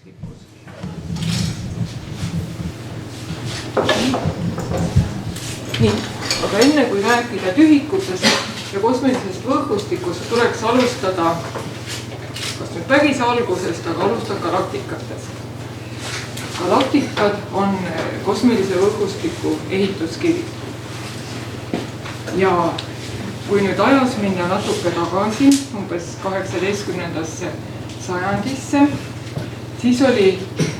tipus. Nii, aga enne kui rääkida tühikutest ja kosmilisest võrgustikust, tuleks alustada kas nüüd päris algusest, aga alustada galaktikatest. Galaktikad on kosmilise võrgustiku ehituskivi. Ja kui nüüd ajas minna natuke tagasi, umbes 18. sajandisse, siis oli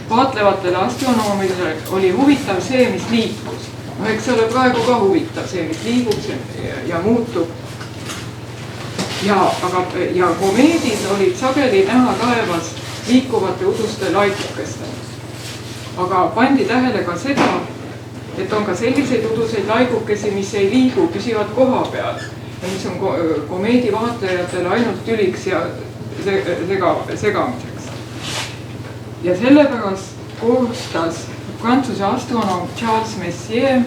vaatlevatele astronoomidele oli huvitav see, mis liikus. Eks see ole praegu ka huvitav see, mis liigub ja muutub. Ja komeedid olid sageli näha taevas liikuvate uduste laikukestele. Aga pandi tähele ka seda, et on ka selliseid uduseid laikukesi, mis ei liigu, püsivad koha peal. Ja mis on komeedi vaatlejatele ainult tüliks ja segamiseks. Ja sellepärast koostas Prantsuse astronoom Charles Messier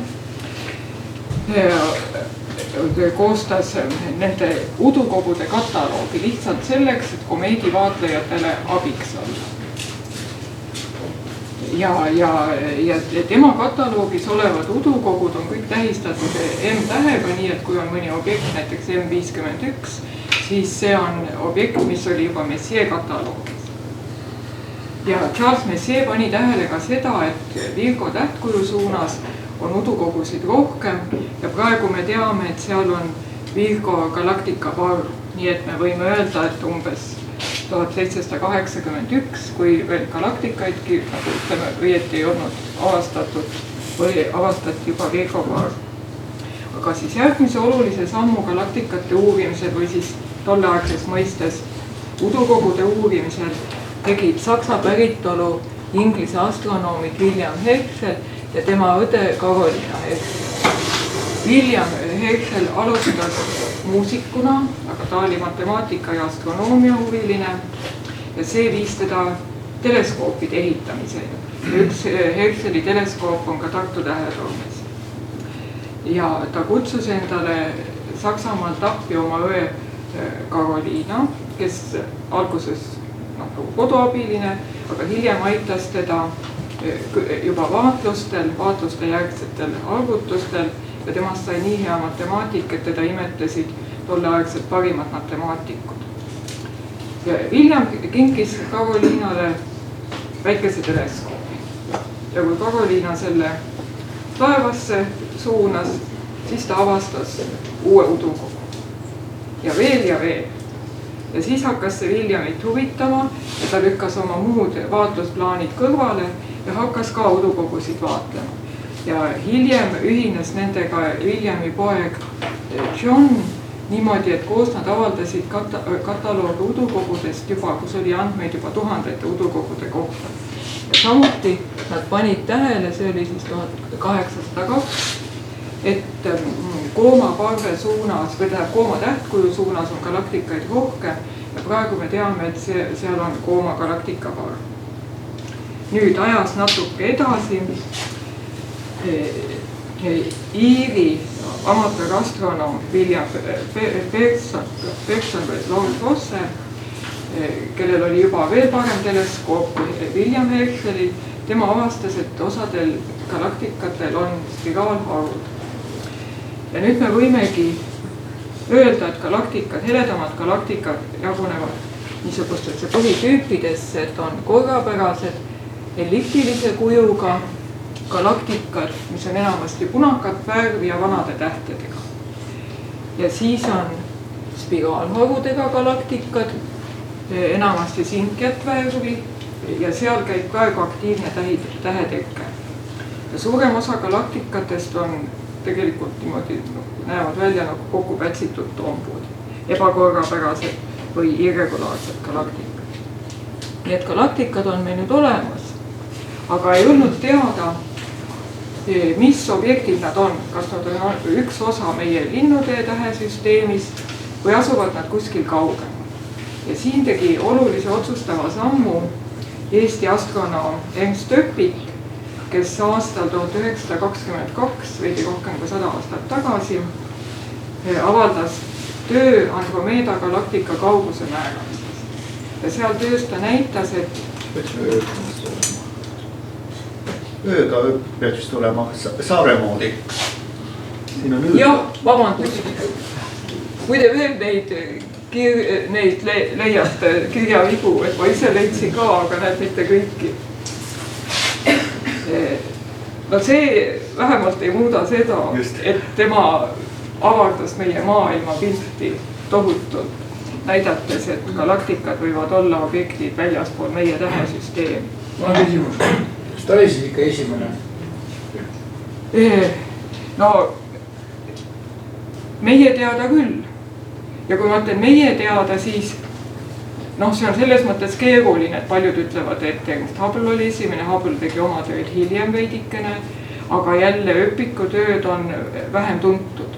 koostas nende udukogude kataloogi lihtsalt selleks, et komeedi vaatlejatele abiks olla. Ja tema kataloogis olevad udukogud on kõik tähistatud M-tähega, nii et kui on mõni objekt, näiteks M51, siis see on objekt, mis oli juba Messier kataloogis. Ja Charles Messier pani tähele ka seda, et Virgo tähtkuju suunas on udukogusid rohkem ja praegu me teame, et seal on Virgo galaktika parv, nii et me võime öelda, et umbes 1781, kui veel galaktikaidki, nagu ütleme, õieti ei olnud avastatud või avastati juba Virgo parv. Aga siis järgmise olulise sammu galaktikate uurimisel või siis tolleaegses mõistes udukogude uurimisel tegid Saksa päritolu Inglise astronoomid William Herschel ja tema õde Carolina Herschel. William Herschel alustas muusikuna, aga ta oli matemaatika ja astronoomia huviline ja see viis teda teleskoopide ehitamisele. Üks Herscheli teleskoop on ka Tartu tähetornis. Ja ta kutsus endale Saksamaalt appi oma õe Carolina, kes alguses koduabiline, aga hiljem aitas teda juba vaatluste järgsetel arvutustel ja temast sai nii hea matemaatik, et teda imetasid tolleaegselt parimad matemaatikud. Ja William kinkis Carolinale väikese teleskoobi. Ja kui Carolina selle taevasse suunas, siis ta avastas uue udukogu. Ja veel. Ja siis hakkas see Williamit huvitama ja ta lükkas oma muud vaatlusplaanid kõrvale ja hakkas ka udukogusid vaatlema. Ja hiljem ühines nendega Williami poeg John niimoodi, et koos nad avaldasid kataloogi udukogudest juba, kus oli andmeid juba tuhandete udukogude kohta. Ja samuti nad panid tähele, see oli siis 1802, et kooma parve suunas või tähendab kooma tähtkuju suunas on galaktikaid rohkem ja praegu me teame, et seal on kooma galaktika parv. Nüüd ajas natuke edasi. Iiri amatöörastronoom William Bergson või Lord Rosser, kellel oli juba veel parem teleskoop kui William Herschelil, tema avastas, et osadel galaktikatel on spiraalharud. Ja nüüd me võimegi öelda, et galaktikad, heledamad galaktikad jagunevad niisugustesse põhitüüpidesse, et on korrapärased, elliptilise kujuga galaktikad, mis on enamasti punakat värvi ja vanade tähtedega. Ja siis on spiraalharudega galaktikad, enamasti sinkjat värvi ja seal käib praegu aktiivne täheteke. Ja suurem osa galaktikatest on tegelikult niimoodi näevad välja nagu kokku pätsitud tombud, ebakorrapärased või irregulaarsed galaktikad. Nii et galaktikad on meil nüüd olemas, aga ei olnud teada, mis objektid nad on, kas nad on üks osa meie linnutee tähesüsteemist või asuvad nad kuskil kaugemal. Ja siin tegi olulise otsustava sammu Eesti astronoom Ernst Öpik, kes aastal 1922, veidi rohkem kui 100 aastat tagasi, avaldas töö Andromeda galaktika kauguse määramisest. Ja seal töös ta näitas, et ööga peaks vist olema saare moodi. jah, vabandust. Kui te veel neid leiate kirjavigu, et ma ise leidsin ka, aga näed mitte kõiki. No see vähemalt ei muuda seda, et tema avardas meie maailma pilti tohutult, näidates, et galaktikad võivad olla objektid väljaspool meie tähesüsteemi. Ma on küsimus, kas ta oli siis ikka esimene? No meie teada küll. Ja kui ma ütlen meie teada, siis see on selles mõttes keeruline, et paljud ütlevad, et Hubble oli esimene, Hubble tegi oma tööd hiljem veidikene, aga jälle öpikutööd on vähem tuntud.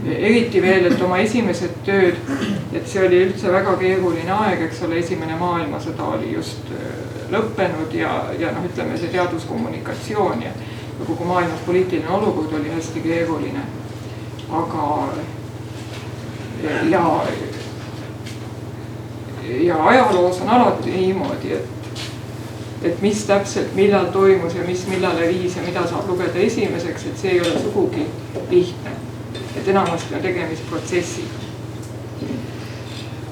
Eriti veel, et oma esimesed tööd, et see oli üldse väga keeruline aeg, eks ole, esimene maailmasõda oli just lõppenud ja ütleme see teaduskommunikatsioon ja kogu maailmas poliitiline olukord oli hästi keeruline. Aga ja ajaloos on alati niimoodi, et mis täpselt millal toimus ja mis millale viis ja mida saab lugeda esimeseks, et see ei ole sugugi lihtne. Et enamasti on tegemist protsessiga.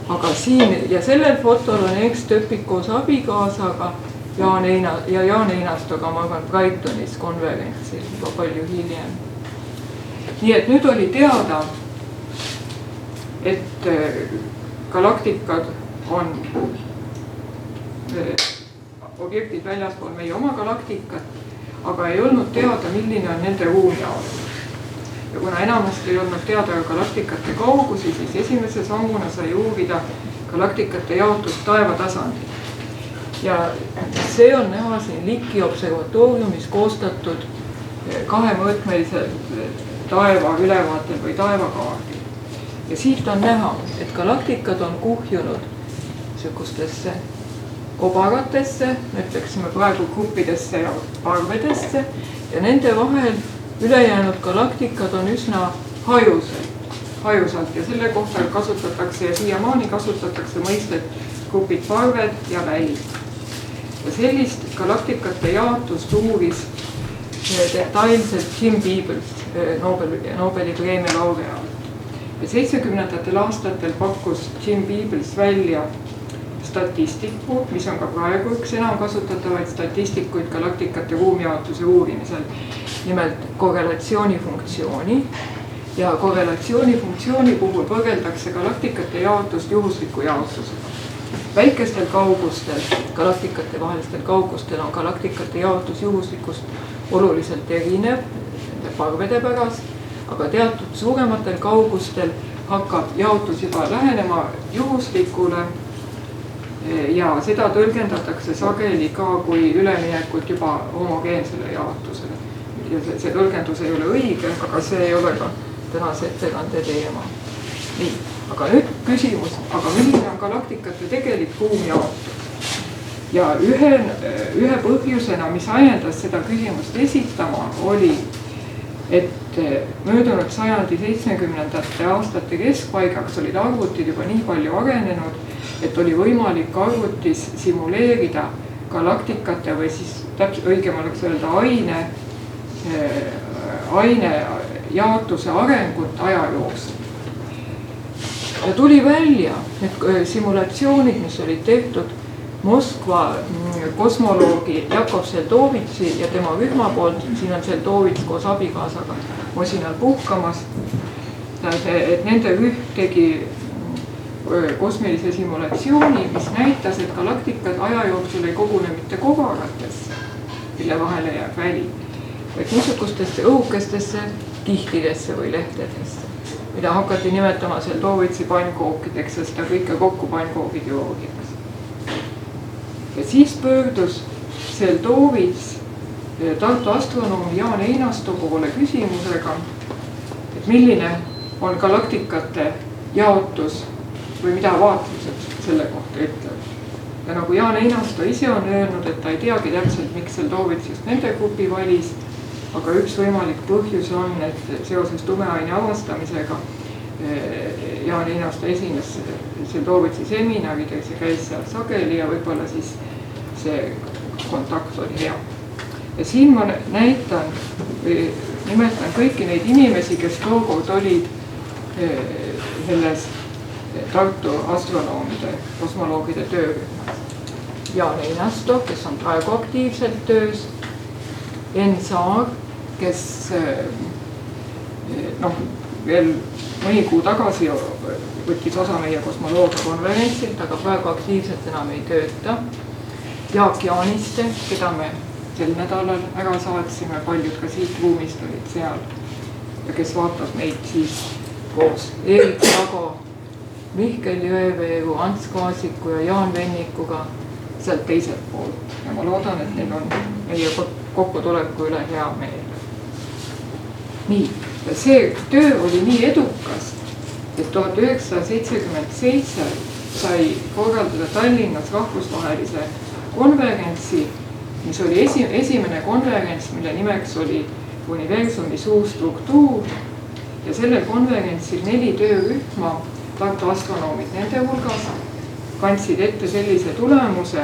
Aga siin ja sellel fotol on X-Töpik koos abikaasaga Jaan Einastoga, ma arvan, Brightonis konverentsil juba palju hiljem. Nii et nüüd oli teada, et galaktikad on objektid väljaspool meie oma galaktikat, aga ei olnud teada, milline on nende ruumjaotus. Ja kuna enamasti ei olnud teada galaktikate kaugusi, siis esimese sammuna sai uurida galaktikate jaotust taevatasandil. Ja see on näha siin Licky observatooriumis koostatud kahemõõtmelisel taeva ülevaatel või taevakaardil. Ja siit on näha, et galaktikad on kuhjunud sükustesse kobaratesse, ütleksime praegu gruppidesse ja parvedesse ja nende vahel ülejäänud galaktikad on üsna hajusalt ja selle kohta kasutatakse ja siiamaani kasutatakse mõistet grupid parved ja välid. Ja sellist galaktikate jaotust uuris detailselt Jim Peebles, Nobeli preemia laureaat. Ja 70ndatel aastatel pakkus Jim Peebles välja statistiku, mis on ka praegu üks enam kasutatavaid statistikuid galaktikate ruumjaotuse uurimisel, nimelt korrelatsioonifunktsiooni. Ja korrelatsioonifunktsiooni puhul võrgeldakse galaktikate jaotust juhusliku jaotusega. Väikestel kaugustel, galaktikate vahelistel kaugustel on galaktikate jaotus juhuslikust oluliselt erinev parvede pärast, aga teatud suurematel kaugustel hakkab jaotus juba lähenema juhuslikule ja seda tõlgendatakse sageli ka kui üleminekut juba homogeensele jaotusele. Ja see tõlgendus ei ole õige, aga see ei ole ka tänase ettekande teema. Nii, aga nüüd küsimus, aga milline on galaktikate tegelik ruumjaotus? Ja ühe põhjusena, mis ajendas seda küsimust esitama, oli, et möödunud sajandi 70ndate aastate keskpaigaks olid arvutid juba nii palju arenenud, et oli võimalik arvutis simuleerida galaktikate või siis õigem oleks öelda aine jaotuse arengut aja jooksul. Ja tuli välja need simulatsioonid, mis olid tehtud Moskva kosmoloogi Jakov Seldovitsi ja tema rühma poolt, siin on Seldovits koos abikaasaga Mosinal puhkamas, et nende rühm tegi kosmilise simulatsiooni, mis näitas, et galaktikad aja jooksul ei kogune mitte kobaratesse, mille vahele jääb väli, vaid niisugustesse õhukestesse kihtidesse või lehtedesse, mida hakati nimetama Seldovitsi pannkookideks ja seda kõike kokku pannkoogigeoloogiaks. Ja siis pöördus Seldovits Tartu astronoomi Jaan Einasto poole küsimusega, et milline on galaktikate jaotus või mida vaatlused selle kohta ütlevad. Ja nagu Jaan Einasto ise on öelnud, et ta ei teagi täpselt, miks Seldovits just nende grupi valis, aga üks võimalik põhjus on, et seoses tumeaine avastamisega Jaan Einasto esines Seldovitsi seminarideks ja käis seal sageli ja võib-olla siis see kontakt oli hea. Ja siin ma näitan või nimetan kõiki neid inimesi, kes tookord olid selles Tartu astronoomide, kosmoloogide töörühmas. Jaan Einasto, kes on praegu aktiivselt töös, Enn Saar, kes veel mõni kuu tagasi võttis osa meie kosmoloogia konverentsilt, aga praegu aktiivselt enam ei tööta. Jaak Jaaniste, keda me sel nädalal ära saatsime, paljud ka siit ruumist olid seal ja kes vaatab meid siis koos Erik Lago, Mihkel Jõeveeru, Ants Kaasiku ja Jaan Vennikuga sealt teiselt poolt. Ja ma loodan, et neil on meie kokkutuleku üle hea meel. Nii, ja see töö oli nii edukas, et 1977 sai korraldada Tallinnas rahvusvahelise konverentsi, mis oli esimene konverents, mille nimeks oli universumi suur struktuur. Ja sellel konverentsil 4 töörühma, Tartu astronoomid nende hulgas, kandsid ette sellise tulemuse,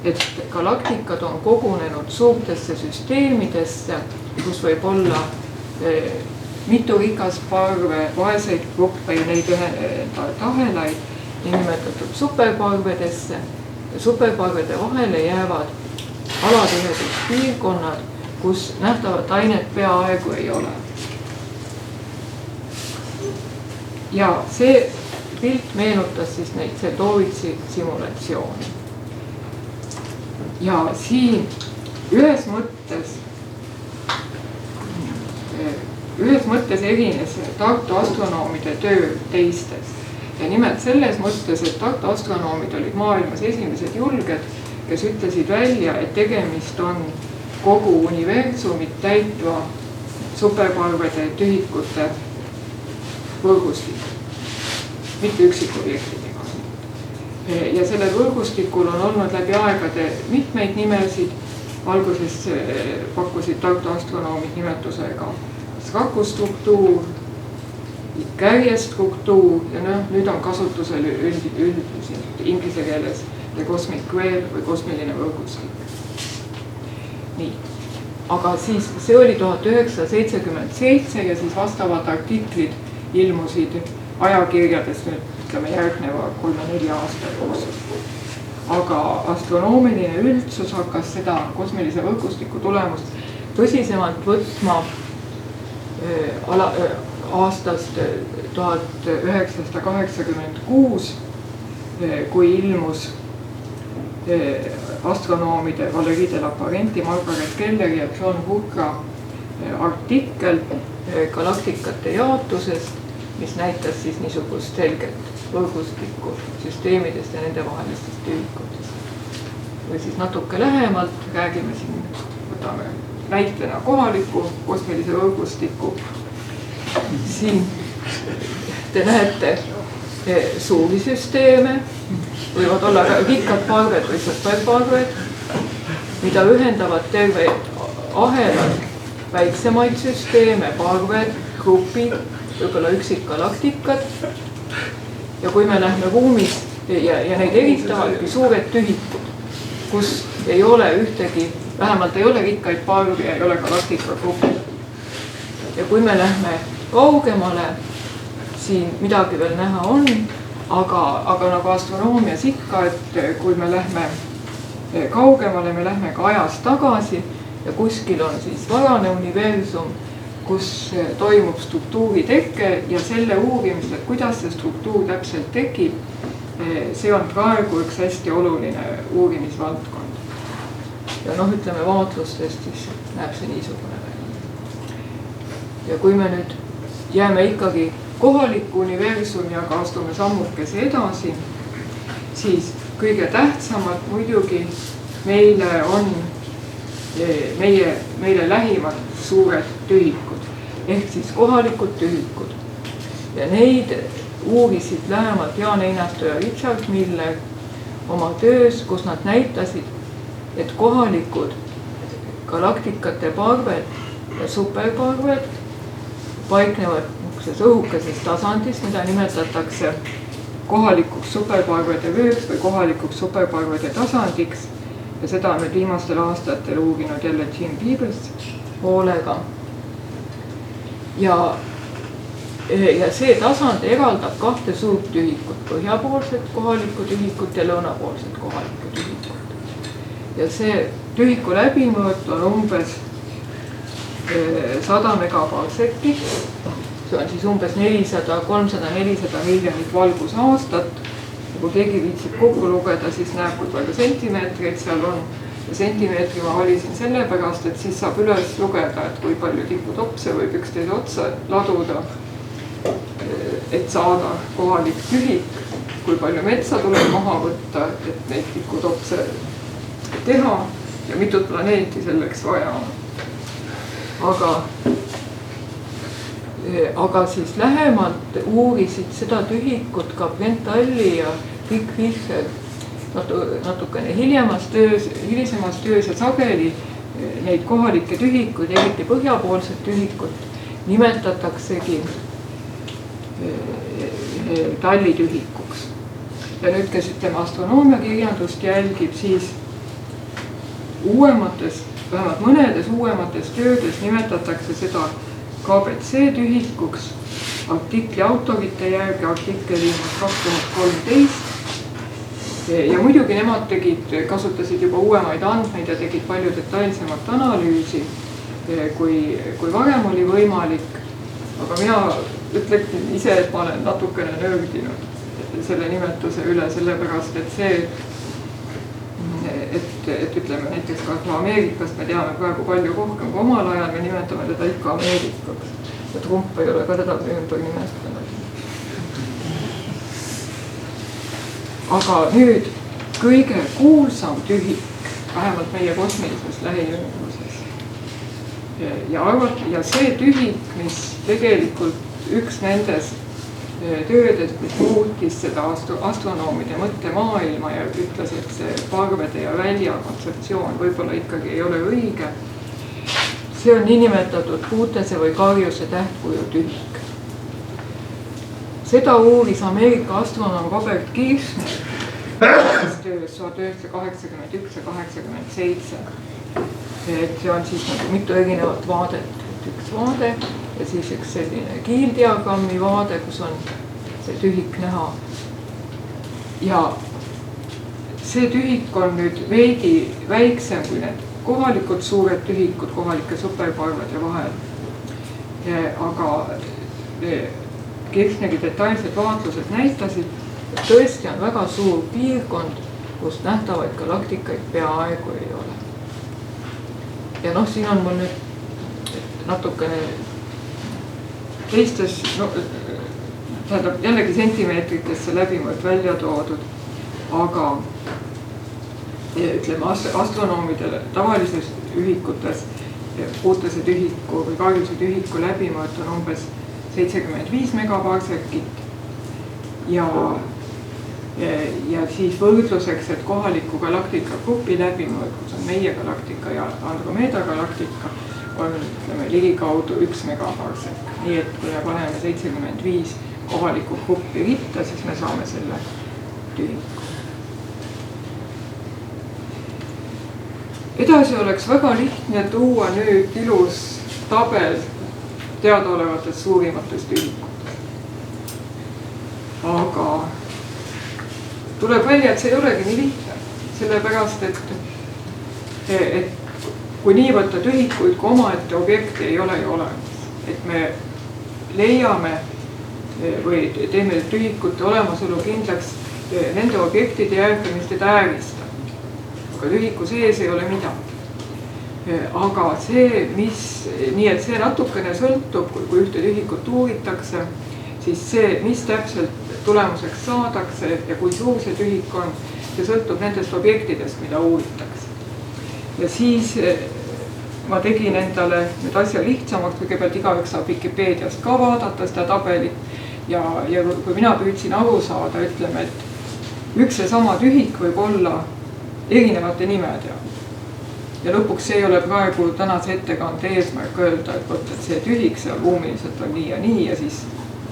et galaktikad on kogunenud suurtesse süsteemidesse, kus võib olla mitu rikast parve, vaeseid gruppe ja neid ühendavaid ahelaid, niinimetatud superparvedesse. Ja superparvede vahele jäävad alatihedus piirkonnad, kus nähtavat ainet peaaegu ei ole. Ja see pilt meenutas siis neid Sedovitsi simulatsiooni. Ja siin ühes mõttes erines Tartu astronoomide töö teistes. Ja nimelt selles mõttes, et Tartu astronoomid olid maailmas esimesed julged, kes ütlesid välja, et tegemist on kogu universumit täitva superparvede tühikute võrgustik, mitte üksikobjektidega. Ja sellel võrgustikul on olnud läbi aegade mitmeid nimesid. Alguses pakkusid Tartu astronoomid nimetusega rakustruktuur, kärjestruktuur ja nüüd on kasutusel üldiselt inglise keeles cosmic wave või kosmiline võrgustik. Nii. Aga siis see oli 1977 ja siis vastavad artiklid ilmusid ajakirjades ütleme järgneva 3-4 aasta jooksul. Aga astronoomiline üldsus hakkas seda kosmilise võrgustiku tulemust tõsisemalt võtma aastast 1986, kui ilmus astronoomide Valérie de Lapparenti, Margaret Kelleri ja John Hooker artikkel galaktikate jaotusest, mis näitas siis niisugust selget võrgustikku süsteemidest ja nende vahelistest tühikutest. Või siis natuke lähemalt räägime siin, võtame näitena kohaliku kosmilise võrgustiku. Siin te näete suuri süsteeme, võivad olla rikkad parved või superparved, mida ühendavad terveid ahelad, väiksemaid süsteeme, parved, grupid, võib-olla üksikgalaktikad. Ja kui me lähme ruumis ja neid eristavadki suured tühikud, kus ei ole ühtegi, vähemalt ei ole rikkaid parvi ja ei ole galaktikagruppe. Ja kui me lähme kaugemale, siin midagi veel näha on, aga nagu astronoomias ikka, et kui me lähme kaugemale, me lähme ka ajas tagasi ja kuskil on siis varane universum, kus toimub struktuuri teke ja selle uurimisel, et kuidas see struktuur täpselt tekib, see on praegu üks hästi oluline uurimisvaldkond. Ja ütleme vaatlustest, siis näeb see niisugune välja. Ja kui me nüüd jääme ikkagi kohaliku universumi, aga astume sammukese edasi, siis kõige tähtsamad muidugi meile on meile lähimad suured tühikud, ehk siis kohalikud tühikud. Ja neid uurisid lähemalt Jaan Einasto ja Richard Miller oma töös, kus nad näitasid, et kohalikud galaktikate parved ja superparved paiknevad õhukeses tasandis, mida nimetatakse kohalikuks superparvede vööks või kohalikuks superparvede tasandiks. ja seda on nüüd viimastel aastatel uurinud jälle Jim Peebles hoolega. Ja see tasand eraldab kahte suurt tühikut, põhjapoolset kohalikku tühikut ja lõunapoolset kohalikku tühikut. Ja see tühiku läbimõõt on umbes 100 megaparseki, see on siis umbes 300-400 miljonit valgusaastat. Kui keegi viitsib kokku lugeda, siis näeb, kui palju sentimeetreid seal on. Ja sentimeetri ma valisin sellepärast, et siis saab üles lugeda, et kui palju tikutopse võib üksteise otsa laduda, et saada kohalik tühik, kui palju metsa tuleb maha võtta, et neid tikutopse teha ja mitut planeeti selleks vaja on. Aga siis lähemalt uurisid seda tühikut ka Brent Talli ja Rick Fischer natukene hilisemas töös ja sageli neid kohalikke tühikuid, eriti põhjapoolset tühikut, nimetataksegi Talli tühikuks. Ja nüüd, kes astronoomiakirjandust jälgib, siis vähemalt mõnedes uuemates töödes nimetatakse seda KBC tühikuks artikli autorite järgi, artikkel ilmus 2013. Ja muidugi nemad kasutasid juba uuemaid andmeid ja tegid palju detailsemat analüüsi, kui varem oli võimalik. Aga mina ütleksin ise, et ma olen natukene nördinud selle nimetuse üle, sellepärast, et see, et ütleme näiteks ka Ameerikast me teame praegu palju rohkem kui omal ajal, me nimetame teda ikka Ameerikaks. Ja Trump ei ole ka teda ümber nimestanud. Aga nüüd kõige kuulsam tühik, vähemalt meie kosmilises lähiümbruses. Ja see tühik, mis tegelikult üks nendest töödest, mis muutis seda astronoomide mõttemaailma ja ütles, et see parvede ja välja kontseptsioon võib-olla ikkagi ei ole õige. See on niinimetatud puutese või karjuse tähtkuju tühik. Seda uuris Ameerika astronoom Robert Kirshner töös 1981 ja 87. Et see on siis nagu mitu erinevat vaadet. Üks vaade ja siis üks selline kiildiagrammi vaade, kus on see tühik näha. Ja see tühik on nüüd veidi väiksem kui need kohalikud suured tühikud kohalike superparvede vahel. Aga Kirchneri detailsed vaatlused näitasid, et tõesti on väga suur piirkond, kus nähtavaid galaktikaid peaaegu ei ole. Ja siin on mul nüüd natukene teistes, tähendab jällegi sentimeetritesse läbimõõt välja toodud, aga ütleme astronoomidele tavalises ühikutes puutese tühiku või karjuse tühiku läbimõõt on umbes 75 megaparsekit ja siis võrdluseks, et kohaliku galaktika grupi läbimõõt, kus on meie galaktika ja Andromeda galaktika, on ligikaudu 1 megaparsek. Nii et kui me paneme 75 kohalikku gruppi ritta, siis me saame selle tühiku. Edasi oleks väga lihtne tuua nüüd ilus tabel teadaolevatest suurimatest tühikutest. Aga tuleb välja, et see ei olegi nii lihtne, sellepärast, et kui nii võtta tühikuid, kui omaette objekti ei ole ju olemas, et me leiame või teeme tühikute olemasolu kindlaks nende objektide järgi, mis teda ääristab. Aga tühiku sees ei ole midagi. Aga see, nii et see natukene sõltub, kui ühte tühikut uuritakse, siis see, mis täpselt tulemuseks saadakse ja kui suur see tühik on, see sõltub nendest objektidest, mida uuritakse. Ja siis ma tegin endale nüüd asja lihtsamaks, kõigepealt igaüks saab Wikipeediast ka vaadata seda tabelit ja kui mina püüdsin aru saada, ütleme, et üks ja sama tühik võib olla erinevate nimedega. Ja lõpuks see ei ole praegu tänase ettekande eesmärk öelda, et see tühik seal ruumiliselt on nii ja siis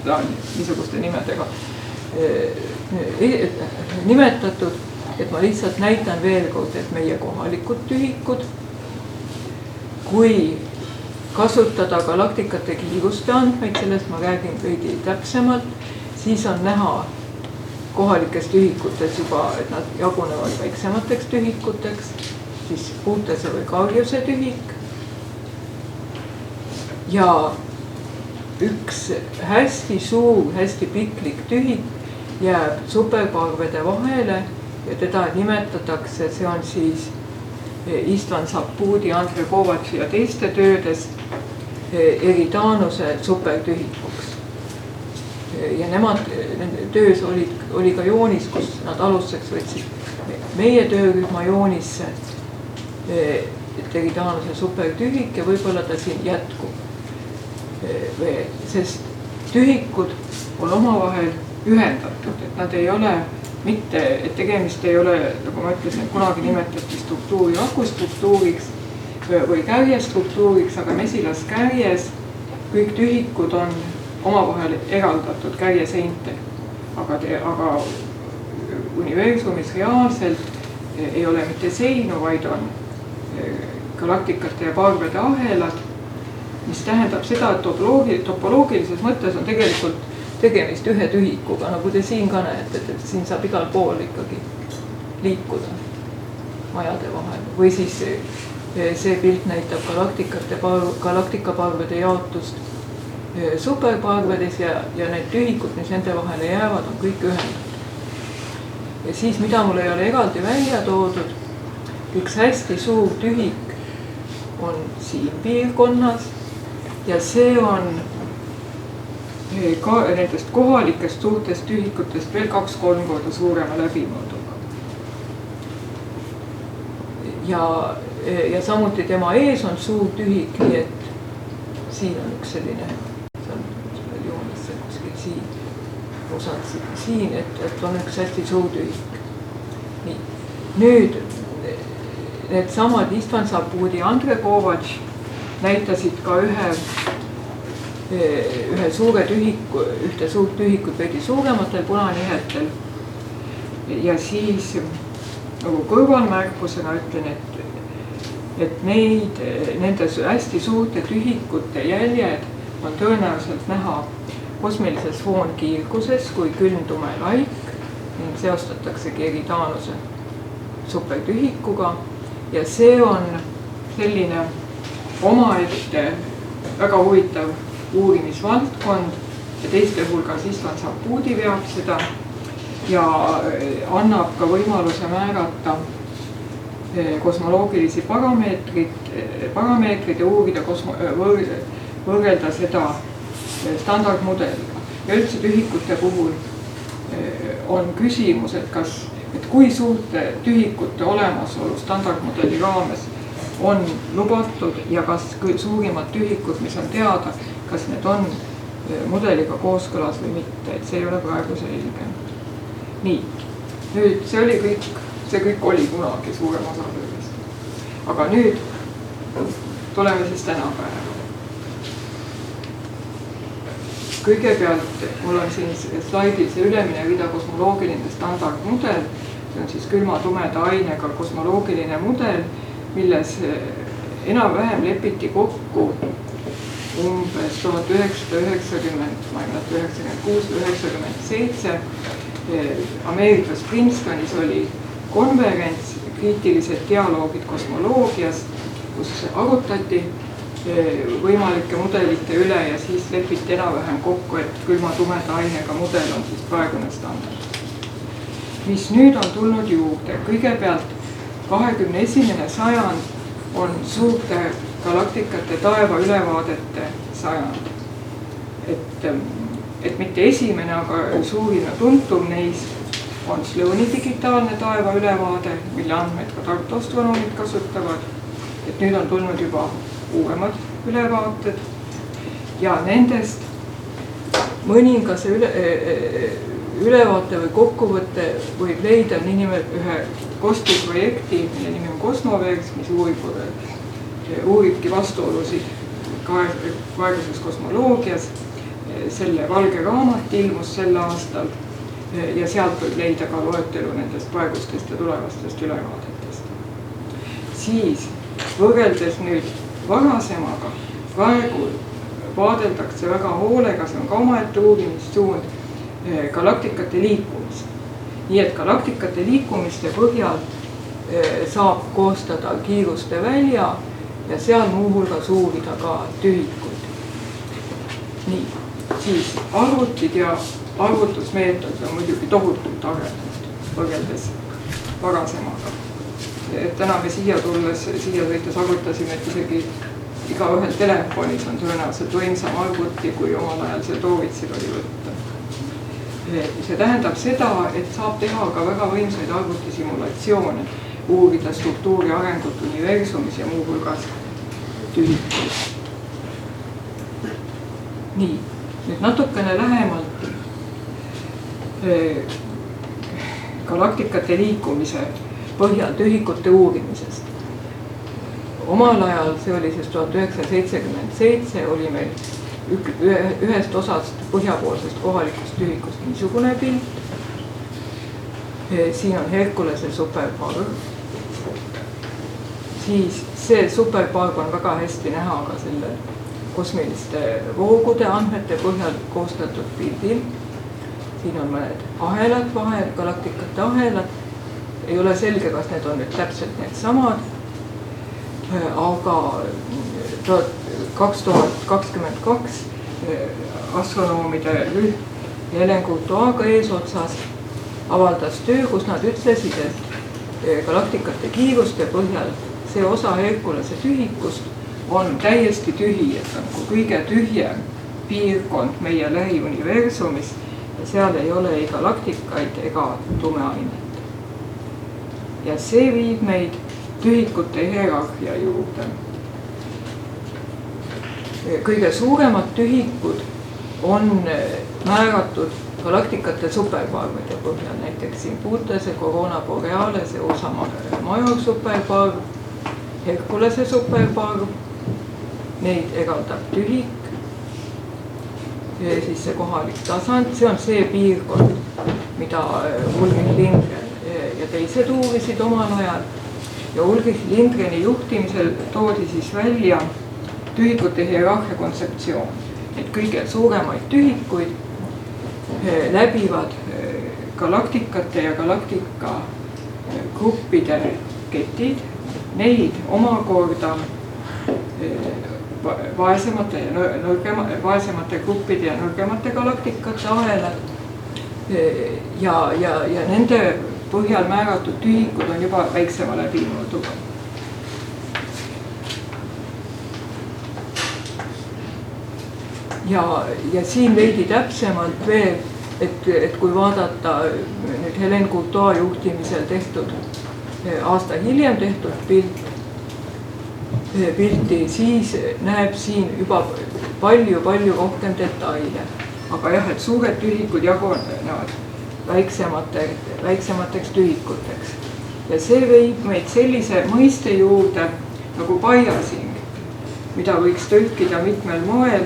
ta on niisuguste nimedega nimetatud. et ma lihtsalt näitan veel kord, et meie kohalikud tühikud, kui kasutada galaktikate kiiruste andmeid, sellest ma räägin veidi täpsemalt, siis on näha kohalikes tühikutes juba, et nad jagunevad väiksemateks tühikuteks, siis puutese või karjuse tühik. Ja üks hästi suur, hästi piklik tühik jääb superparvede vahele ja teda nimetatakse, see on siis Istvan Sapudi, Andrei Kovatši ja teiste töödes Eridanuse supertühikuks. Ja nemad, nende töös oli ka joonis, kus nad alustuseks võtsid meie töörühma joonisse Eridanuse supertühik ja võib-olla ta siin jätkub. Sest tühikud on omavahel ühendatud, et nad ei ole mitte, et tegemist ei ole, nagu ma ütlesin, kunagi nimetati struktuuri akustruktuuriks või kärjestruktuuriks, aga mesilaskärjes kõik tühikud on omavahel eraldatud kärjeseinte. Aga universumis reaalselt ei ole mitte seinu, vaid on galaktikate ja parvede ahelad, mis tähendab seda, et topoloogilises mõttes on tegelikult tegemist ühe tühikuga, nagu te siin ka näete, et siin saab igal pool ikkagi liikuda majade vahel. Või siis see pilt näitab galaktikaparvede jaotust superparvedes ja need tühikud, mis nende vahele jäävad, on kõik ühendatud. Ja siis, mida mul ei ole eraldi välja toodud, üks hästi suur tühik on siin piirkonnas ja see on ka nendest kohalikest suurtest tühikutest veel 2-3 korda suurema läbimõõduga. Ja samuti tema ees on suur tühik, nii et siin on üks selline, see on joonis kuskil siin, osad siin, et on üks hästi suur tühik. Nii. Nüüd need samad Istvan Sapudi ja Andrei Kovatš näitasid ka ühe suure tühiku, ühte suurt tühikut veidi suurematel punanihetel. Ja siis nagu kõrvalmärkusena ütlen, et nende hästi suurte tühikute jäljed on tõenäoliselt näha kosmilises foonkiirguses kui külmtume laik ning seostataksegi Eridanuse supertühikuga. Ja see on selline omaette väga huvitav uurimisvaldkond ja teiste hulgas Istvan Sapudi veab seda ja annab ka võimaluse määrata kosmoloogilisi parameetrid ja uurida, võrrelda seda standardmudeliga. Ja üldse tühikute puhul on küsimus, et kui suurte tühikute olemasolu standardmudeli raames on lubatud ja kas suurimad tühikud, mis on teada, kas need on mudeliga kooskõlas või mitte, et see ei ole praegu selge. Nii, nüüd see kõik oli kunagi suurem osa tööst. Aga nüüd tuleme siis tänapäeva. Kõigepealt mul on siin slaidil see ülemine rida kosmoloogiline standardmudel, see on siis külma-tumeda ainega kosmoloogiline mudel, milles enam-vähem lepiti kokku umbes 1990, ma ei mäleta 96 või 97. Ameerikas Princetonis oli konverents kriitilised dialoogid kosmoloogias, kus arutati võimalike mudelite üle ja siis lepiti enam-vähem kokku, et külma-tumeda ainega mudel on siis praegune standard. Mis nüüd on tulnud juurde, kõigepealt 21. sajand on suurte galaktikate taeva ülevaadete sajand. Et mitte esimene, aga suurim ja tuntum neis on Sloani digitaalne taeva ülevaade, mille andmeid ka Tartu astronoomid kasutavad. Et nüüd on tulnud juba uuemad ülevaated ja nendest mõningase ülevaate või kokkuvõtte võib leida ühe kostiprojekti, mille nimi on Cosmovers, mis uuribki vastuolusid praeguses kosmoloogias. Selle valge raamat ilmus sel aastal ja sealt võib leida ka loetelu nendest praegustest ja tulevastest ülevaadetest. Siis võrreldes nüüd varasemaga, praegu vaadeldakse väga hoolega, see on ka omaette uurimissuund, galaktikate liikumist. Nii et galaktikate liikumiste põhjal saab koostada kiiruste välja ja seal muuhulgas uurida ka tühikuid. Nii, siis arvutid ja arvutusmeetod on muidugi tohutult arenenud võrreldes varasemaga. Täna me siia sõites arvutasime, et isegi igaühel telefonis on tõenäoliselt võimsam arvuti, kui omal ajal see Toovitsil oli võtta. See tähendab seda, et saab teha ka väga võimsaid arvutisimulatsioone, uurida struktuuri arengut universumis ja muuhulgas tühikuid. Nii, nüüd natukene lähemalt galaktikate liikumise põhjal tühikute uurimisest. Omal ajal, see oli siis 1977, oli meil ühest osast põhjapoolsest kohalikust tühikust niisugune pilt. Siin on Herkulese superparv. Siis see superparv on väga hästi näha ka selle kosmiliste voogude andmete põhjal koostatud pildil. Siin on mõned ahelad vahel, galaktikate ahelad. Ei ole selge, kas need on nüüd täpselt need samad, aga 2022 astronoomide rühm Helen Courtois'ga eesotsas avaldas töö, kus nad ütlesid, et galaktikate kiiruste põhjal see osa Herkulese tühikust on täiesti tühi, et on kõige tühjem piirkond meie lähiuniversumis ja seal ei ole ei galaktikaid ega tumeainet. Ja see viib meid tühikute hierarhia juurde. Kõige suuremad tühikud on määratud galaktikate superparvide põhjal, näiteks siin Puutese, Corona Borealese, Ursa Major superparv, Herkulese superparv, neid eraldab tühik, siis see kohalik tasand, see on see piirkond, mida Ulrich Lindgren ja teised uurisid omal ajal ja Ulrich Lindgreni juhtimisel toodi siis välja tühikute hierarhia kontseptsioon. Et kõige suuremaid tühikuid läbivad galaktikate ja galaktika gruppide ketid, neid omakorda vaesemate gruppide ja nõrgemate galaktikate ahelad ja nende põhjal määratud tühikud on juba väiksema läbinuuduga. Ja siin veidi täpsemalt veel, et kui vaadata nüüd Helen Courtois juhtimisel tehtud, aasta hiljem tehtud pilti, siis näeb siin juba palju rohkem detaile. Aga jah, et suured tühikud jagunevad väiksemateks tühikuteks. Ja see viib meid sellise mõiste juurde nagu biasing, mida võiks tõlkida mitmel moel.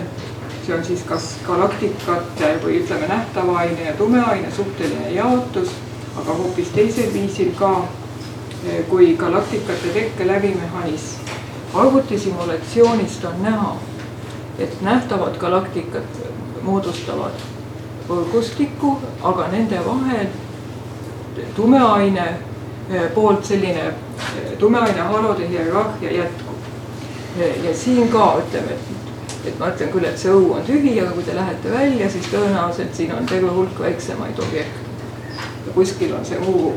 See on siis kas galaktikate või ütleme nähtava aine ja tumeaine suhteline jaotus, aga hoopis teisel viisil ka kui galaktikate tekke läbimehhanism. Arvutisimulatsioonist on näha, et nähtavad galaktikad moodustavad võrgustiku, aga nende vahel tumeaine poolt selline tumeaine halode hierarhia jätkub. Ja siin ka ütleme, et ma ütlen küll, et see õu on tühi, aga kui te lähete välja, siis tõenäoliselt siin on terve hulk väiksemaid objekte. Ja kuskil on see muu.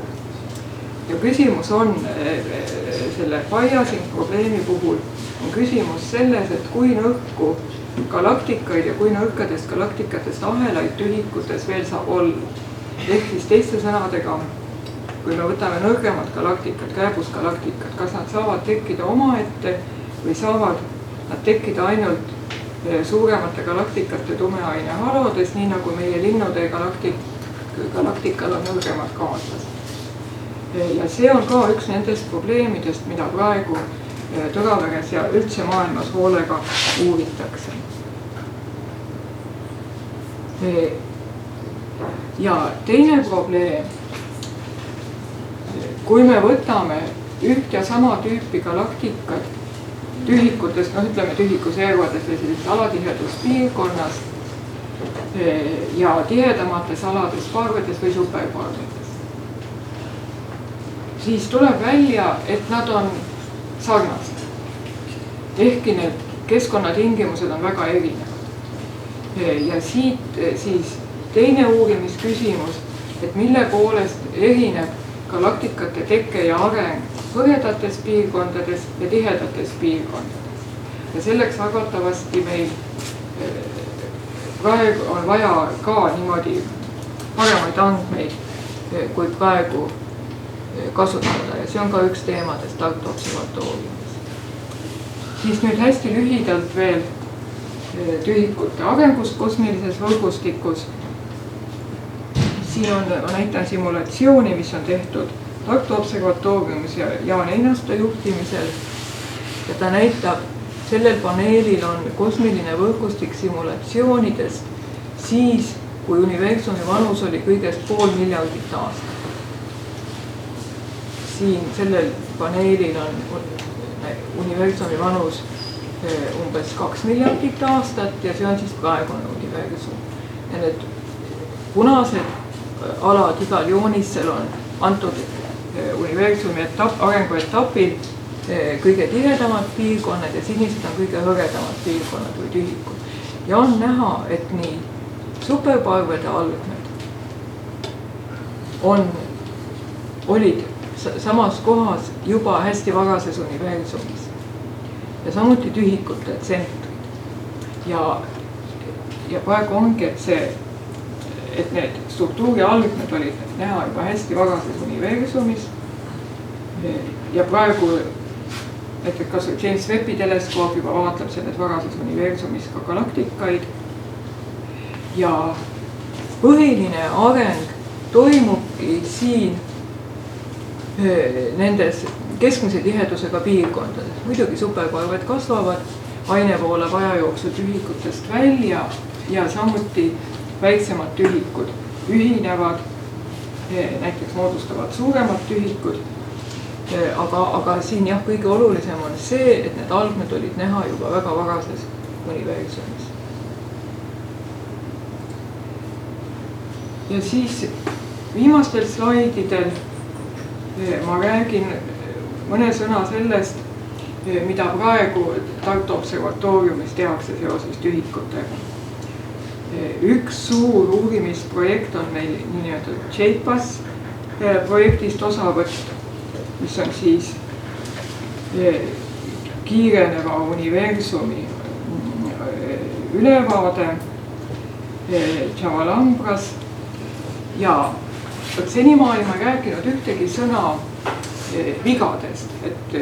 Ja küsimus on selle biasing probleemi puhul on küsimus selles, et kui nõrku galaktikaid ja kui nõrkadest galaktikatest ahelaid tühikutes veel saab olla. Ehk siis teiste sõnadega, kui me võtame nõrgemad galaktikad, kääbusgalaktikad, kas nad saavad tekkida omaette või saavad nad tekkida ainult suuremate galaktikate tumeaine halodes, nii nagu meie linnude galaktikal on nõrgemad kaaslased. Ja see on ka üks nendest probleemidest, mida praegu Tõraveres ja üldse maailmas hoolega uuritakse. ja teine probleem, kui me võtame üht ja sama tüüpi galaktikat tühikutest, noh ütleme tühikuservades või sellises alatiheduspiirkonnas ja tihedamates alades parvedes või superparvedes, siis tuleb välja, et nad on sarnased. Ehkki need keskkonnatingimused on väga erinevad. Ja siit siis teine uurimisküsimus, et mille poolest erineb galaktikate teke ja areng hõredates piirkondades ja tihedates piirkondades. Ja selleks arvatavasti meil praegu on vaja ka niimoodi paremaid andmeid, kui praegu kasutada ja see on ka üks teemadest Tartu observatooriumis. Siis nüüd hästi lühidalt veel tühikute arengust kosmilises võrgustikus. Siin näitan simulatsiooni, mis on tehtud Tartu observatooriumis ja Jaan Einasto juhtimisel. Ja ta näitab, sellel paneelil on kosmiline võrgustik simulatsioonidest siis, kui universumi vanus oli kõigest 500 miljardit aastat. Siin sellel paneelil on universumi vanus umbes 2 miljardit aastat ja see on siis praegune universum. Ja need punased alad igal joonisel on antud universumi arenguetapil kõige tihedamad piirkonnad ja sinised on kõige hõredamad piirkonnad või tühikud. Ja on näha, et nii superparvede algmed olid samas kohas juba hästi varases universumis ja samuti tühikute tsentrid. Ja praegu ongi, et need struktuuri algmed olid näha juba hästi varases universumis ja praegu näiteks kas James Webbi teleskoop juba vaatleb selles varases universumis ka galaktikaid ja põhiline areng toimubki siin nendes keskmise tihedusega piirkondades. Muidugi superparved kasvavad, aine voolab aja jooksul tühikutest välja ja samuti väiksemad tühikud ühinevad, näiteks moodustavad suuremad tühikud. Aga siin jah, kõige olulisem on see, et need algmed olid näha juba väga varases universumis. Ja siis viimastel slaididel ma räägin mõne sõna sellest, mida praegu Tartu observatooriumis tehakse seoses tühikutega. Üks suur uurimisprojekt on meil niinimetatud JPAS projektist osavõtt, mis on siis kiireneva universumi ülevaade Javalambras ja senimaani ma rääkinud ühtegi sõna vigadest, et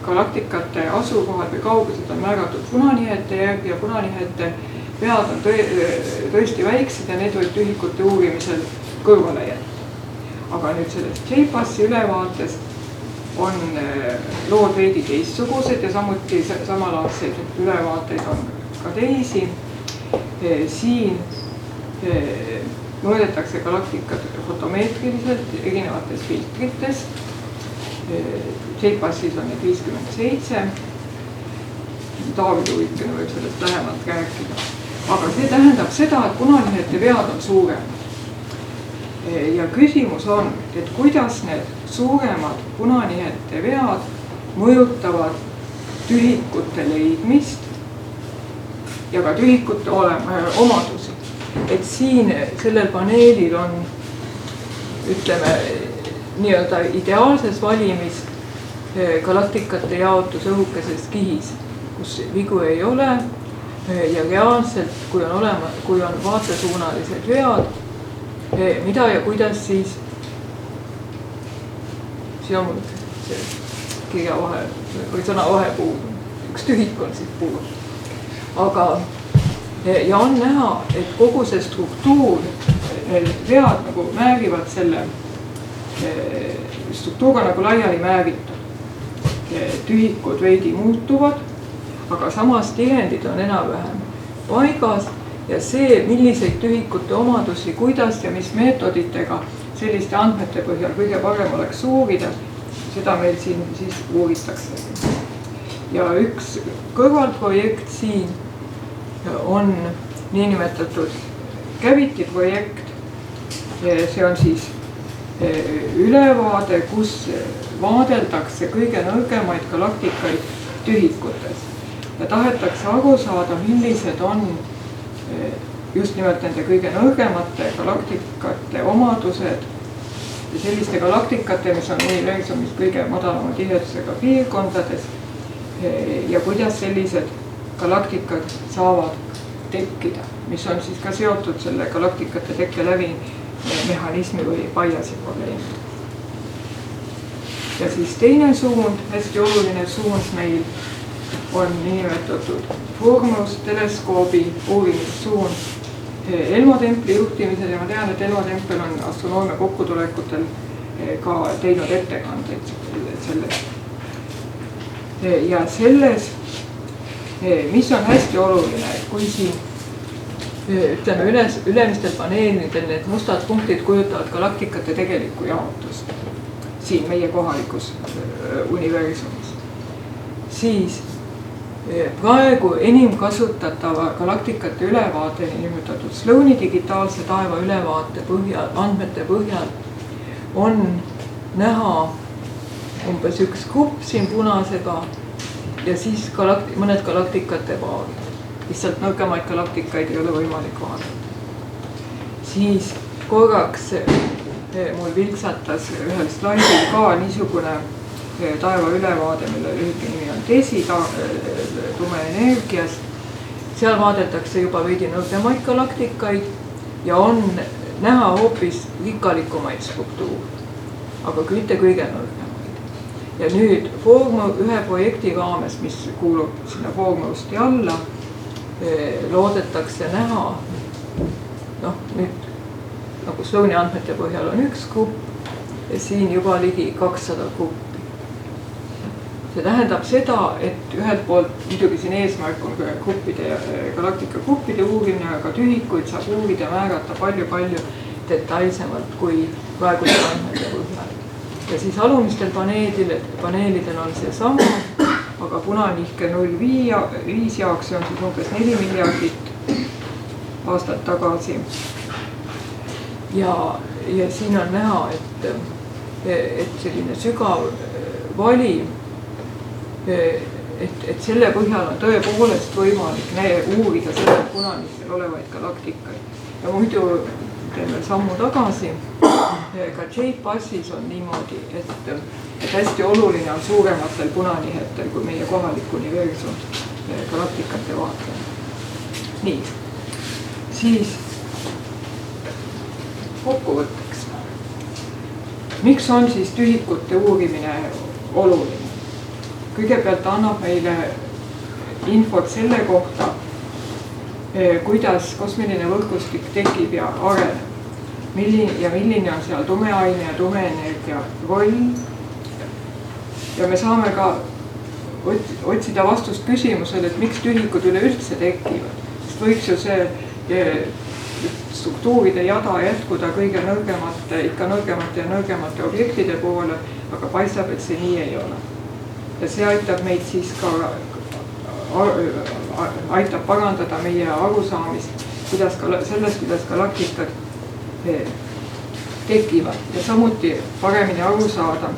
galaktikate asukohad või kaugused on määratud punanihete järgi ja punanihete pead on tõesti väiksed ja need võib tühikute uurimisel kõrvale jätta. Aga nüüd sellest JPAS-i ülevaatest on lood veidi teistsugused ja samuti samalaadseid ülevaateid on ka teisi. Siin mõõdetakse galaktikat fotomeetriliselt erinevates filtrites. JPAS-is on need 57. Taavi Luikene võib sellest lähemalt rääkida. Aga see tähendab seda, et punanihete vead on suuremad. Ja küsimus on, et kuidas need suuremad punanihete vead mõjutavad tühikute leidmist ja ka tühikute omadusi. Et siin sellel paneelil on, ütleme, nii-öelda ideaalses valimis galaktikate jaotus õhukeses kihis, kus vigu ei ole ja reaalselt, kui on vaatesuunalised vead, mida ja kuidas siis, siin on mul see kirja vahe või sõna vahe puudu, üks tühik on siit puudu. Aga ja on näha, et kogu see struktuur, need vead nagu määrivad selle, struktuur on nagu laiali määritud. Tühikud veidi muutuvad, aga samas tihedid on enam-vähem paigas ja see, milliseid tühikute omadusi, kuidas ja mis meetoditega selliste andmete põhjal kõige parem oleks uurida, seda meil siin siis uuritakse. Ja üks kõrvalprojekt siin on niinimetatud Cavity projekt. See on siis ülevaade, kus vaadeldakse kõige nõrgemaid galaktikaid tühikutes ja tahetakse aru saada, millised on just nimelt nende kõige nõrgemate galaktikate omadused ja selliste galaktikate, mis on universumis kõige madalama tihedusega piirkondades ja kuidas sellised galaktikad saavad tekkida, mis on siis ka seotud selle galaktikate tekke läbi mehhanismi või biasi probleemi. Ja siis teine suund, hästi oluline suund meil on niinimetatud Formos teleskoobi uurimissuund Elmo templi juhtimisel ja ma tean, et Elmo tempel on astronoomia kokkutulekutel ka teinud ettekandeid sellest. Ja selles, mis on hästi oluline, et kui siin ütleme ülemistel paneelidel need mustad punktid kujutavad galaktikate tegelikku jaotust siin meie kohalikus universumis, siis praegu enim kasutatava galaktikate ülevaate nimetatud Sloani digitaalse taeva ülevaate põhjal, andmete põhjal on näha umbes üks grupp siin punasega ja siis mõned galaktikate paarid. Lihtsalt nõrgemaid galaktikaid ei ole võimalik vaadata. Siis korraks mul vilksatas ühel slaidil ka niisugune taeva ülevaade, mille lühike nimi on DESI, tumeenergias. Seal vaadetakse juba veidi nõrgemaid galaktikaid ja on näha hoopis rikkalikumaid struktuure, aga mitte kõige nõrgemaid. Ja nüüd ühe projekti raames, mis kuulub sinna Formosti alla, loodetakse näha, nüüd nagu Sloani andmete põhjal on üks grupp ja siin juba ligi 200 gruppi. See tähendab seda, et ühelt poolt muidugi siin eesmärk on galaktika gruppide uurimine, aga tühikuid saab uurida, määrata palju detailsemalt kui praegusel andmete põhjal. Ja siis alumistel paneelidel on see sama, aga punanihke 0,5 jaoks on siis umbes 4 miljardit aastat tagasi. Ja siin on näha, et selline sügav valim, et selle põhjal on tõepoolest võimalik uurida selle punanihkel olevaid galaktikaid. Ja muidu teeme sammu tagasi. Ka J-passis on niimoodi, et hästi oluline on suurematel punanihetel kui meie kohalik universum galaktikate vaatlemine. Nii, siis kokkuvõtteks. Miks on siis tühikute uurimine oluline? Kõigepealt annab meile infot selle kohta, kuidas kosmiline võrgustik tekib ja areneb. Milline on seal tumeaine ja tumeenergia roll. Ja me saame ka otsida vastust küsimusele, et miks tühikud üleüldse tekivad. Sest võiks ju see struktuuride jada jätkuda kõige nõrgemate ja nõrgemate objektide poole, aga paistab, et see nii ei ole. Ja see aitab meid siis ka aitab parandada meie arusaamist sellest, kuidas galaktikad tekivad ja samuti paremini aru saada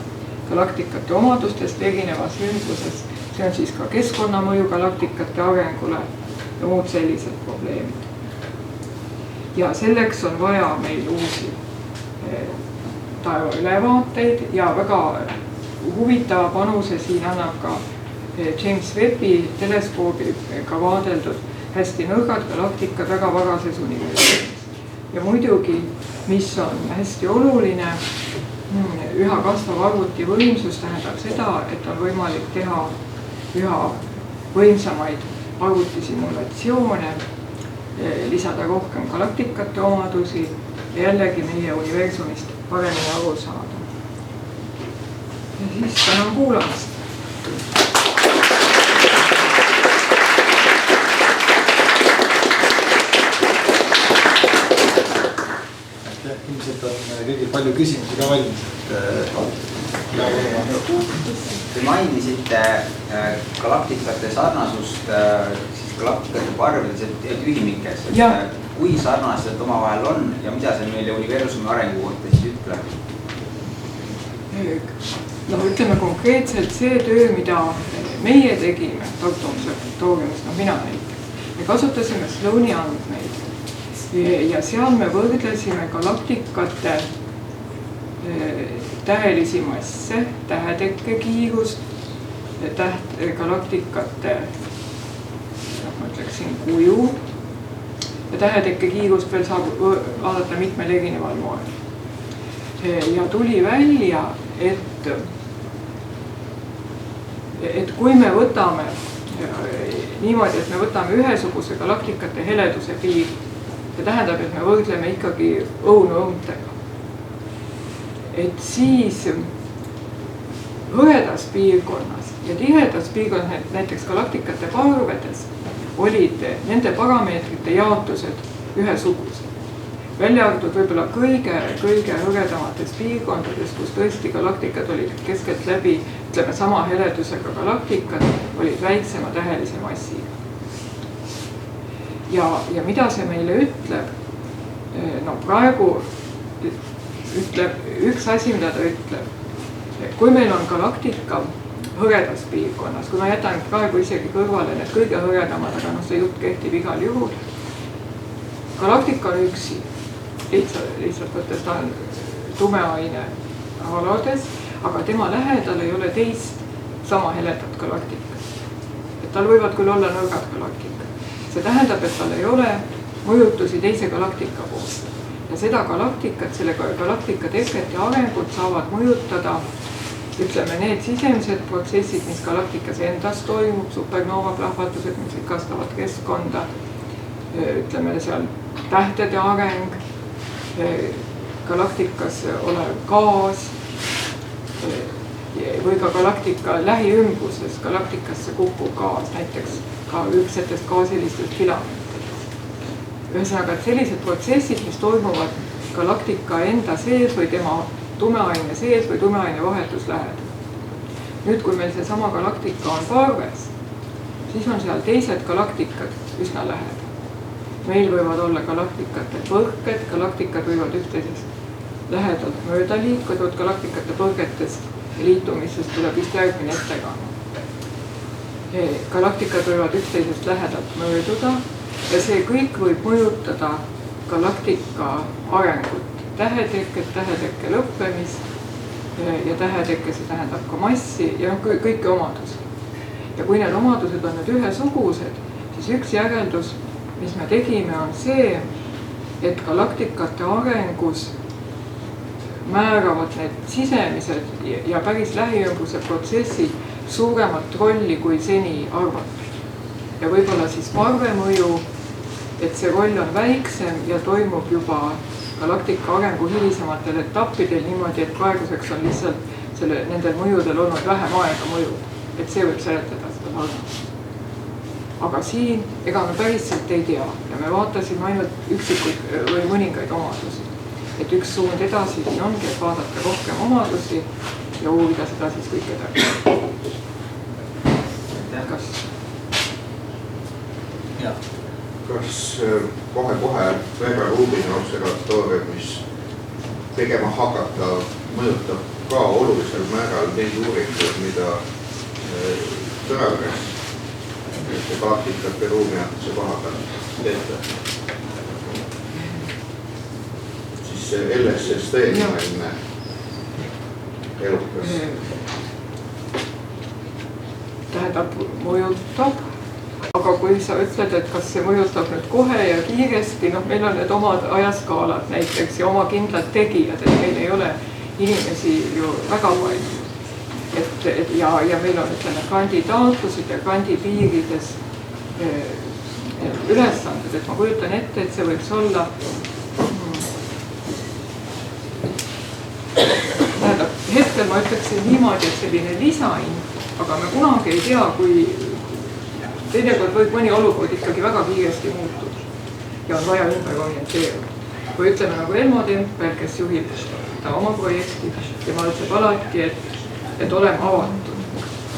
galaktikate omadustest erinevas ringluses. See on siis ka keskkonnamõju galaktikate arengule ja muud sellised probleemid. Ja selleks on vaja meil uusi taeva ülevaateid ja väga huvitava panuse siin annab ka James Webbi teleskoobiga vaadeldud hästi nõrgad galaktikad väga varases universumis. Ja muidugi, mis on hästi oluline, üha kasvav arvutivõimsus tähendab seda, et on võimalik teha üha võimsamaid arvutisimulatsioone, lisada rohkem galaktikate omadusi ja jällegi meie universumist paremini aru saada. Ja siis tänan kuulamast. on kõigil palju küsimusi ka valmis, Te mainisite galaktikate sarnasust siis galaktikate parvedes ja tühimikes. Kui sarnased omavahel on ja mida see meile universumi arengu kohta siis ütleb? No ütleme konkreetselt see töö, mida meie tegime Tartu Observatooriumis, no mina näiteks. Me kasutasime Sloani andmeid ja seal me võrdlesime galaktikate tähelisi masse, tähetekkekiirust, galaktikate, ma ütleksin, kuju ja tähetekkekiirust veel saab vaadata mitmel erineval moel. Ja tuli välja, et kui me võtame niimoodi, et me võtame ühesuguse galaktikate heleduse piiri, see tähendab, et me võrdleme ikkagi õunu õuntega. Et siis hõredas piirkonnas ja tihedas piirkonnas, näiteks galaktikate parvedes, olid nende parameetrite jaotused ühesugused. Välja arvatud võib-olla kõige hõredamates piirkondades, kus tõesti galaktikad olid keskelt läbi, ütleme sama heledusega galaktikad, olid väiksema tähelise massiga. Ja mida see meile ütleb? No praegu ütleb üks asi, mida ta ütleb. Kui meil on galaktika hõredas piirkonnas, kui ma jätan praegu isegi kõrvale need kõige hõredamad, aga see jutt kehtib igal juhul. Galaktika on üksi. Lihtsalt võttes ta on tumeaine alades, aga tema lähedal ei ole teist sama heledat galaktikat. Et tal võivad küll olla nõrgad galaktikad. See tähendab, et tal ei ole mõjutusi teise galaktika poolt. Ja seda galaktikat, selle galaktika teket ja arengut saavad mõjutada, ütleme, need sisemised protsessid, mis galaktikas endas toimub, supernova plahvatused, mis rikastavad keskkonda, ütleme seal tähtede areng, galaktikas olev gaas või ka galaktika lähiümbruses galaktikasse kukkuv gaas, näiteks ka üksetest gaasilistest filamentidest. Ühesõnaga, et sellised protsessid, mis toimuvad galaktika enda sees või tema tumeaine sees või tumeaine vahetus lähedal. Nüüd, kui meil see sama galaktika on parves, siis on seal teised galaktikad üsna lähedal. Meil võivad olla galaktikate põrked, galaktikad võivad üksteisest lähedalt mööda liikuda, galaktikate põrgetest ja liitumisest tuleb just järgmine ettekanne. Galaktikad võivad üksteisest lähedalt mööduda ja see kõik võib mõjutada galaktika arengut, tähetekket, tähetekke lõppemist ja tähetekke, see tähendab ka massi ja kõiki omadusi. Ja kui need omadused on nüüd ühesugused, siis üks järeldus, mis me tegime, on see, et galaktikate arengus määravad need sisemised ja päris lähiümbruse protsessid suuremat rolli kui seni arvatud. Ja võib-olla siis parve mõju, et see roll on väiksem ja toimub juba galaktika arengu hilisematel etappidel niimoodi, et praeguseks on lihtsalt nendel mõjudel olnud vähem aega mõju. Et see võib seletada seda sarnast. Aga siin, ega me päriselt ei tea ja me vaatasime ainult üksikuid või mõningaid omadusi. Et üks suund edasi siin ongi, et vaadata rohkem omadusi ja uurida seda siis kõik edasi. Kas kohe Vega Rubini observatooriumis tegema hakata mõjutab ka olulisel määral neid uuringuid, mida Tõevres galaktikate ruumiatuse koha peal teete? Siis see LSST nimeline elukas. Tähendab, mõjutab, aga kui sa ütled, et kas see mõjutab nüüd kohe ja kiiresti, meil on need omad ajaskaalad näiteks ja oma kindlad tegijad, et meil ei ole inimesi ju väga palju. Ja meil on kandidaatlused ja kandipiirides ülesanded, et ma kujutan ette, et see võiks olla hetkel ma ütleksin niimoodi, et selline lisain, aga me kunagi ei tea, kui teinekord võib mõni olukord ikkagi väga kiiresti muutuda ja on vaja ümber orienteeruda. või ütleme nagu Elmo Tempel, kes juhib oma projekti, tema ütleb alati, et oleme avatud.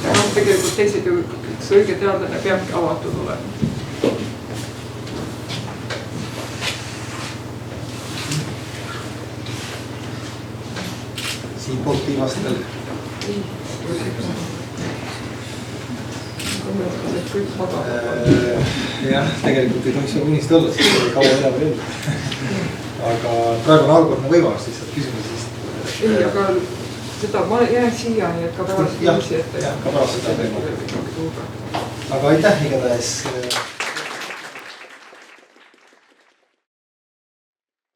Ja noh, tegelikult teised ju, üks õige teadlane peabki avatud olema. Siin poolt viimastel. Jah, tegelikult ei tohiks unist olla, siis ei kaua elama jõudnud. Aga praegu on harukordne võimalus lihtsalt küsimusest. Ei, aga seda ma jään siiani, et ka pärast viisi, et ka pärast seda teema. Aga aitäh igatahes.